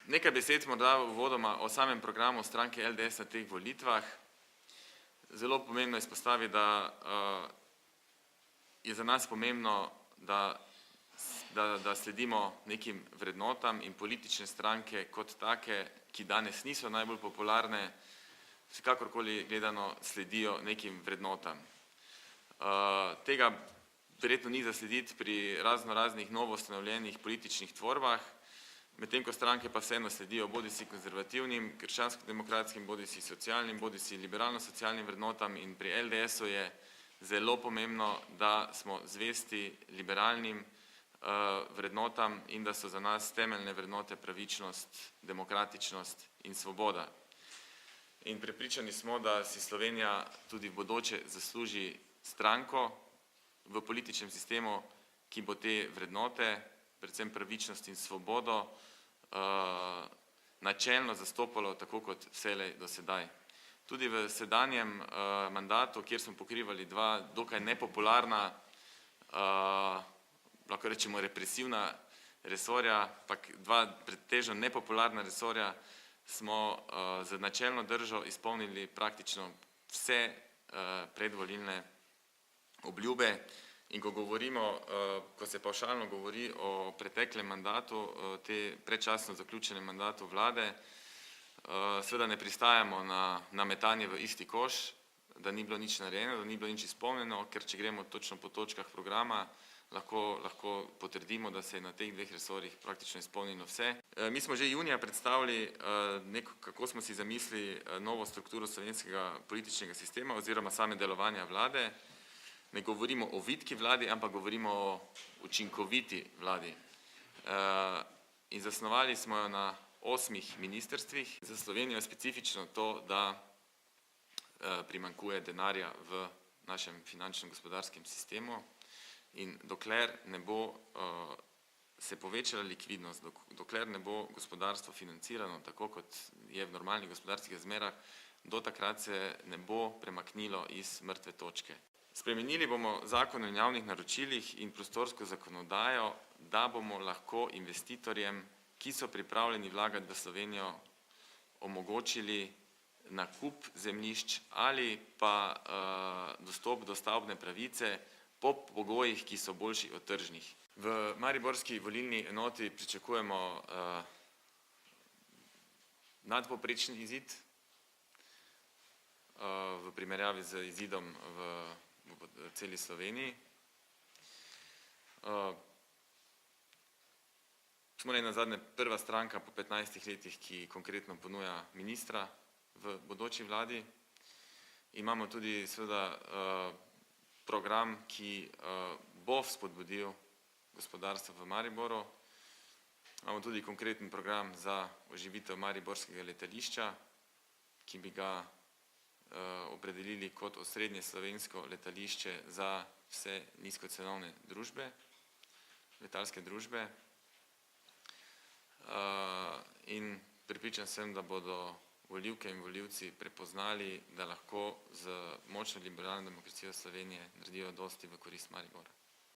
Nekaj besed morda uvodoma o samem programu stranke LDS na teh volitvah. Zelo pomembno izpostavi, da je za nas pomembno, da sledimo nekim vrednotam in politične stranke kot take, ki danes niso najbolj popularne, vsekakorkoli gledano sledijo nekim vrednotam. Tega verjetno ni zaslediti pri raznoraznih novoustanovljenih političnih tvorbah, medtem ko stranke pa vseeno sledijo bodisi konzervativnim, krščansko-demokratskim, bodisi socialnim, bodisi liberalno-socialnim vrednotam in pri LDS-u je zelo pomembno, da smo zvesti liberalnim vrednotam in da so za nas temeljne vrednote pravičnost, demokratičnost in svoboda. In prepričani smo, da si Slovenija tudi v bodoče zasluži stranko v političnem sistemu, ki bo te vrednote, predvsem pravičnost in svobodo, načelno zastopalo tako kot vselej do sedaj. Tudi v sedanjem mandatu, kjer smo pokrivali dva dokaj nepopularna, lahko rečemo represivna resorja, pa dva pretežno nepopularna resorja, smo z načelno držo izpolnili praktično vse predvolilne obljube. In ko govorimo, ko se pavšalno govori o preteklem mandatu, te predčasno zaključenem mandatu vlade, seveda ne pristajamo na metanje v isti koš, da ni bilo nič narejeno, da ni bilo nič izpolnjeno, ker če gremo točno po točkah programa, lahko potrdimo, da se je na teh dveh resorjih praktično izpolnjeno vse. Mi smo že junija predstavili, kako smo si zamislili novo strukturo slovenskega političnega sistema oziroma same delovanja vlade. Ne govorimo o vitki vladi, ampak govorimo o učinkoviti vladi. In zasnovali smo jo na 8 ministrstvih. Za Slovenijo je specifično to, da primanjkuje denarja v našem finančnem gospodarskem sistemu in dokler ne bo se povečala likvidnost, dokler ne bo gospodarstvo financirano tako, kot je v normalnih gospodarskih razmerah, do takrat se ne bo premaknilo iz mrtve točke. Spremenili bomo zakon o javnih naročilih in prostorsko zakonodajo, da bomo lahko investitorjem, ki so pripravljeni vlagati v Slovenijo, omogočili nakup zemljišč ali pa dostop do stavbne pravice po pogojih, ki so boljši od tržnih. V mariborski volilni enoti pričakujemo nadpovprečni izid v primerjavi z izidom v celi Sloveniji. Smo nenazadnje prva stranka po 15 letih, ki konkretno ponuja ministra v bodoči vladi. Imamo tudi seveda program, ki bo spodbudil gospodarstvo v Mariboru. Imamo tudi konkreten program za oživitev mariborskega letališča, ki bi ga opredelili kot osrednje slovensko letališče za vse nizkocenovne družbe, letalske družbe. In prepričan sem, da bodo volivke in volivci prepoznali, da lahko z močno liberalno demokracijo Slovenije naredijo dosti v korist Maribora.